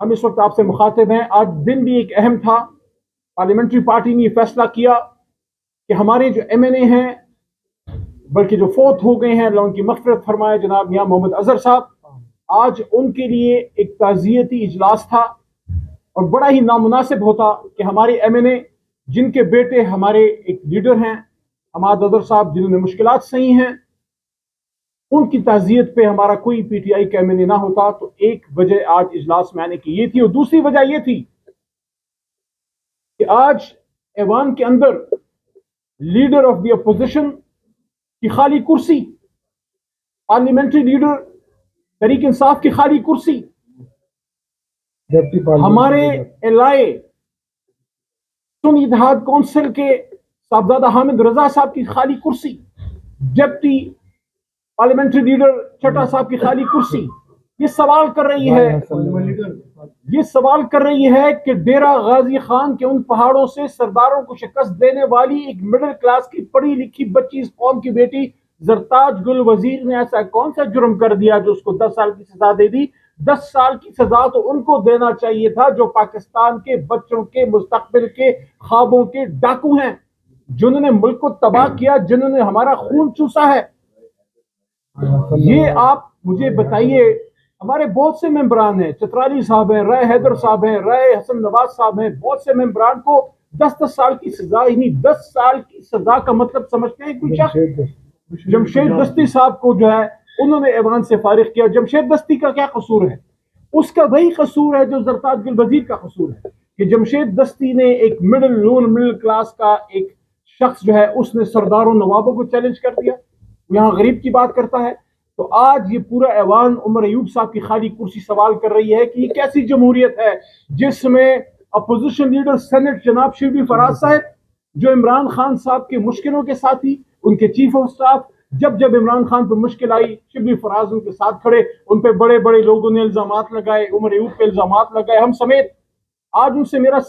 ہم اس وقت آپ سے مخاطب ہیں. آج دن بھی ایک اہم تھا. پارلیمنٹری پارٹی نے یہ فیصلہ کیا کہ ہمارے جو ایم این اے ہیں بلکہ جو فوت ہو گئے ہیں اللہ ان کی مغفرت فرمائے جناب میاں محمد اظہر صاحب, آج ان کے لیے ایک تعزیتی اجلاس تھا اور بڑا ہی نامناسب ہوتا کہ ہمارے ایم این اے جن کے بیٹے ہمارے ایک لیڈر ہیں حماد اظہر صاحب جنہوں نے مشکلات سہی ہیں, ان کی تعزیت پہ ہمارا کوئی پی ٹی آئی کا ایم این اے نہ ہوتا. تو 1 بجے آج اجلاس میں آنے کی یہ تھی. اور دوسری وجہ یہ تھی کہ آج ایوان کے اندر لیڈر آف دی اپوزیشن کی خالی کرسی, پارلیمنٹری لیڈر تحریک انصاف کی خالی کرسی, ہمارے الائے سنی اتحاد کونسل کے صاحبزادہ حامد رضا صاحب کی خالی کرسی, ڈپٹی پارلیمنٹری لیڈر چٹا صاحب کی خالی کرسی. یہ سوال کر رہی ہے کہ ڈیرہ غازی خان کے ان پہاڑوں سے سرداروں کو شکست دینے والی ایک مڈل کلاس کی پڑھی لکھی بچی, اس قوم کی بیٹی زرتاج گل وزیر نے ایسا کون سا جرم کر دیا جو اس کو 10 سال کی سزا دے دی. 10 سال کی سزا تو ان کو دینا چاہیے تھا جو پاکستان کے بچوں کے مستقبل کے خوابوں کے ڈاکو ہیں, جنہوں نے ملک کو تباہ کیا, جنہوں نے ہمارا خون چوسا ہے. یہ آپ مجھے بتائیے, ہمارے بہت سے ممبران ہیں, چترالی صاحب ہیں, رائے حیدر صاحب ہیں, رائے حسن نواز صاحب ہیں, بہت سے ممبران کو 10 سال کی سزا, یعنی 10 سال کی سزا کا مطلب سمجھتے ہیں کوئی شخص. جمشید دستی صاحب کو جو ہے انہوں نے ایوان سے فارغ کیا. جمشید دستی کا کیا قصور ہے؟ اس کا وہی قصور ہے جو زرتاج گل وزیر کا قصور ہے کہ جمشید دستی نے ایک مڈل کلاس کا ایک شخص جو ہے اس نے سرداروں نوابوں کو چیلنج کر دیا, یہاں غریب کی بات کرتا ہے. تو آج یہ پورا ایوان عمر ایوب صاحب کی خالی کرسی سوال کر رہی ہے کہ یہ کیسی جمہوریت ہے جس میں اپوزیشن لیڈر سینٹ جناب شبلی فراز صاحب جو عمران خان صاحب کے مشکلوں کے ساتھی, ان کے چیف آف سٹاف, جب عمران خان پہ مشکل آئی شبلی فراز ان کے ساتھ کھڑے, ان پہ بڑے بڑے لوگوں نے الزامات لگائے, عمر ایوب پہ الزامات لگائے, ہم سمیت. آج ان سے میرا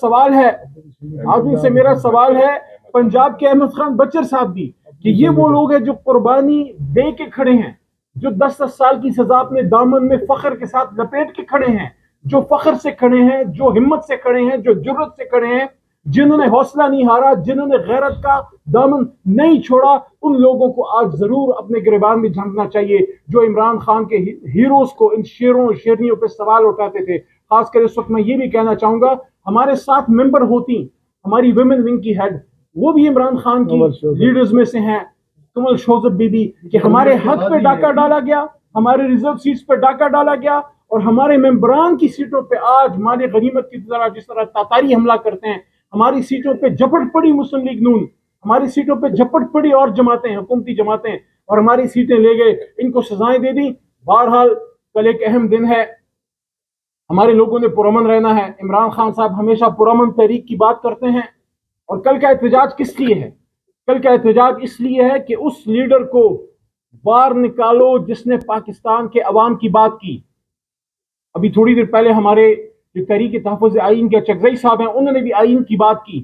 سوال ہے پنجاب کے احمد خان بچر صاحب بھی کہ یہ وہ لوگ ہیں جو قربانی دے کے کھڑے ہیں, جو 10 سال کی سزا اپنے دامن میں فخر کے ساتھ لپیٹ کے کھڑے ہیں, جو فخر سے کھڑے ہیں, جو ہمت سے کھڑے ہیں, جو جرت سے کھڑے ہیں, جنہوں نے حوصلہ نہیں ہارا, جنہوں نے غیرت کا دامن نہیں چھوڑا. ان لوگوں کو آج ضرور اپنے گریبان میں جھانکنا چاہیے جو عمران خان کے ہیروز کو ان شیروں شیرنیوں پہ سوال اٹھاتے تھے. خاص کر اس وقت میں یہ بھی کہنا چاہوں گا, ہمارے 7 ممبر ہوتی ہماری ویمن ونگ کی ہیڈ, وہ بھی عمران خان کی لیڈرز میں سے ہیں, کمل شوزب بی بی, کہ ہمارے حق پہ ڈاکہ ڈالا گیا, ہمارے ریزرو سیٹس پہ ڈاکہ ڈالا گیا, اور ہمارے ممبران کی سیٹوں پہ آج مال غنیمت کی طرح جس طرح تاتاری حملہ کرتے ہیں, ہماری سیٹوں پہ جھپٹ پڑی مسلم لیگ نون, ہماری سیٹوں پہ جھپٹ پڑی اور جماعتیں, حکومتی جماعتیں, اور ہماری سیٹیں لے گئے, ان کو سزائیں دے دی. بہرحال کل ایک اہم دن ہے, ہمارے لوگوں نے پرامن رہنا ہے. عمران خان صاحب ہمیشہ پرامن تحریک کی بات کرتے ہیں, اور کل کا احتجاج کس لیے ہے؟ کل کا احتجاج اس لیے ہے کہ اس لیڈر کو باہر نکالو جس نے پاکستان کے عوام کی بات کی. ابھی تھوڑی دیر پہلے ہمارے جو تحریک تحفظ آئین کے چکزئی صاحب ہیں, انہوں نے بھی آئین کی بات کی.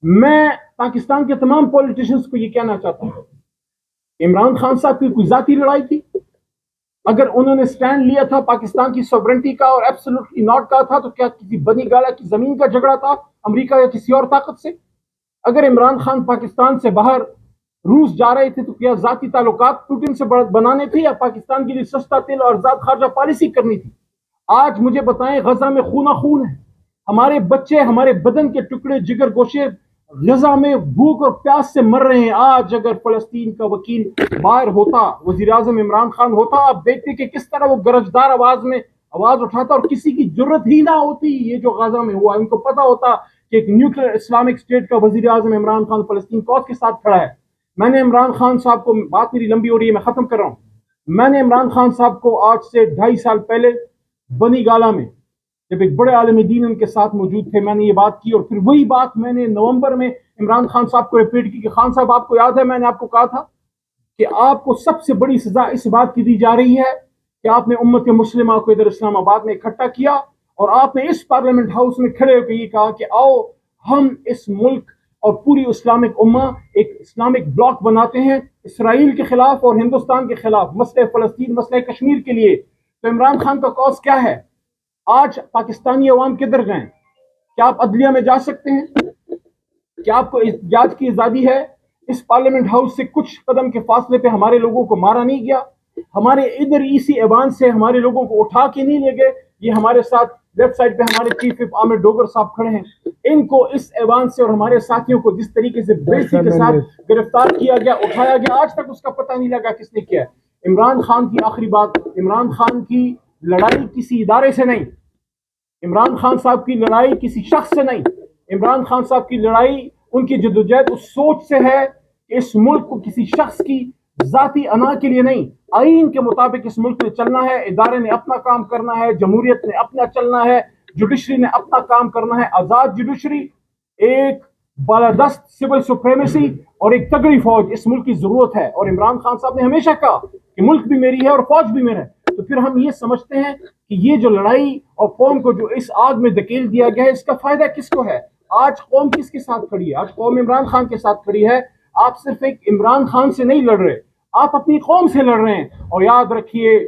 میں پاکستان کے تمام پولیٹیشنز کو یہ کہنا چاہتا ہوں, عمران خان صاحب کی کوئی ذاتی لڑائی تھی؟ اگر انہوں نے سٹینڈ لیا تھا پاکستان کی سوورنٹی کا اور ایبسولوٹلی ناٹ کا تھا, تو کیا کسی بنی گالا کی زمین کا جھگڑا تھا امریکہ یا کسی اور طاقت سے؟ اگر عمران خان پاکستان سے باہر روس جا رہے تھے تو کیا ذاتی تعلقات پوٹن سے بنانے تھے یا پاکستان کے لیے سستا تیل اور آزاد خارجہ پالیسی کرنی تھی؟ آج مجھے بتائیں, غزہ میں خون ہے, ہمارے بچے, ہمارے بدن کے ٹکڑے, جگر گوشے غزہ میں بھوک اور پیاس سے مر رہے ہیں. آج اگر فلسطین کا وکیل باہر ہوتا, وزیر اعظم عمران خان ہوتا, آپ دیکھتے کہ کس طرح وہ گرجدار آواز میں آواز اٹھاتا, اور کسی کی جرت ہی نہ ہوتی یہ جو غزہ میں ہوا. ان کو پتا ہوتا کہ ایک نیوکلیر اسلامک اسٹیٹ کا وزیر اعظم عمران خان فلسطین کوز کے ساتھ کھڑا ہے. میں نے عمران خان صاحب کو, بات میری لمبی ہو رہی ہے میں ختم کر رہا ہوں, میں نے عمران خان صاحب کو آج سے 2.5 سال پہلے بنی گالا میں جب ایک بڑے عالم دین ان کے ساتھ موجود تھے, میں نے یہ بات کی, اور پھر وہی بات میں نے نومبر میں عمران خان صاحب کو ریپیٹ کی کہ خان صاحب آپ کو یاد ہے میں نے آپ کو کہا تھا کہ آپ کو سب سے بڑی سزا اس بات کی دی جا رہی ہے کہ آپ نے امت مسلمہ کو ادھر اسلام آباد میں اکٹھا کیا, اور آپ نے اس پارلیمنٹ ہاؤس میں کھڑے ہو کے یہ کہا کہ آؤ ہم اس ملک اور پوری اسلامک امہ ایک اسلامک بلاک بناتے ہیں اسرائیل کے خلاف اور ہندوستان کے خلاف, مسئلہ فلسطین, مسئلہ کشمیر کے لیے. تو عمران خان کا کاز کیا ہے؟ آج پاکستانی عوام کدھر گئے؟ کیا آپ عدلیہ میں جا سکتے ہیں؟ کیا آپ کو احتجاج کی آزادی ہے؟ اس پارلیمنٹ ہاؤس سے کچھ قدم کے فاصلے پہ ہمارے لوگوں کو مارا نہیں گیا؟ ہمارے ادھر اسی ایوان سے ہمارے لوگوں کو اٹھا کے نہیں لے گئے؟ یہ ہمارے ساتھ ویب سائٹ پہ ہمارے چیف وپ عامر ڈوگر صاحب کھڑے ہیں، ان کو اس ایوان سے اور ہمارے ساتھیوں کو جس طریقے سے بےعزتی کے ساتھ گرفتار کیا گیا، اٹھایا گیا، آج تک اس کا پتہ نہیں لگا کس نے کیا ہے۔ عمران خان کی آخری بات، عمران خان کی لڑائی کسی ادارے سے نہیں، عمران خان صاحب کی لڑائی کسی شخص سے نہیں، عمران خان صاحب کی لڑائی ان کی جدوجہد اس سوچ سے ہے کہ اس ملک کو کسی شخص کی ذاتی انا کے لیے نہیں، آئین کے مطابق اس ملک میں چلنا ہے، ادارے نے اپنا کام کرنا ہے، جمہوریت نے اپنا چلنا ہے، جوڈیشری نے اپنا کام کرنا ہے، آزاد جوڈیشری، ایک بالادست سول سپریمیسی اور ایک تگڑی فوج اس ملک کی ضرورت ہے۔ اور عمران خان صاحب نے ہمیشہ کہا کہ ملک بھی میری ہے اور فوج بھی میرا ہے، تو پھر ہم یہ سمجھتے ہیں کہ یہ جو لڑائی اور قوم کو جو اس آگ میں دھکیل دیا گیا ہے، اس کا فائدہ کس کو ہے؟ آج قوم کس کے ساتھ کھڑی ہے؟ آج قوم عمران خان کے ساتھ کھڑی ہے۔ آپ صرف ایک عمران خان سے نہیں لڑ رہے، آپ اپنی قوم سے لڑ رہے ہیں۔ اور یاد رکھیے،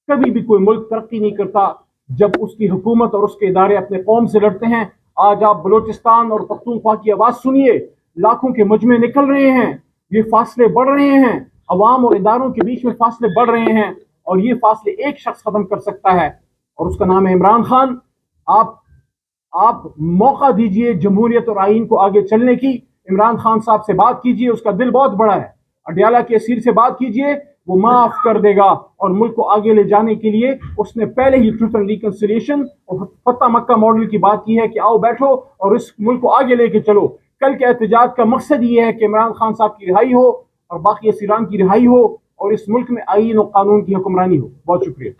کبھی بھی کوئی ملک ترقی نہیں کرتا جب اس کی حکومت اور اس کے ادارے اپنے قوم سے لڑتے ہیں۔ آج آپ بلوچستان اور پختونخوا کی آواز سنیے، لاکھوں کے مجمع نکل رہے ہیں، یہ فاصلے بڑھ رہے ہیں، عوام اور اداروں کے بیچ میں فاصلے بڑھ رہے ہیں، اور یہ فاصلے ایک شخص ختم کر سکتا ہے اور اس کا نام ہے عمران خان۔ آپ موقع دیجئے جمہوریت اور آئین کو آگے چلنے کی۔ عمران خان صاحب سے بات کیجئے، اس کا دل بہت بڑا ہے۔ اڈیالہ کے اسیر سے بات کیجئے، وہ معاف کر دے گا، اور ملک کو آگے لے جانے کے لیے اس نے پہلے ہی ٹروتھ اینڈ ریکنسیلیشن اور فتح مکہ ماڈل کی بات کی ہے کہ آؤ بیٹھو اور اس ملک کو آگے لے کے چلو۔ کل کے احتجاج کا مقصد یہ ہے کہ عمران خان صاحب کی رہائی ہو اور باقی اسیران کی رہائی ہو اور اس ملک میں آئین و قانون کی حکمرانی ہو۔ بہت شکریہ۔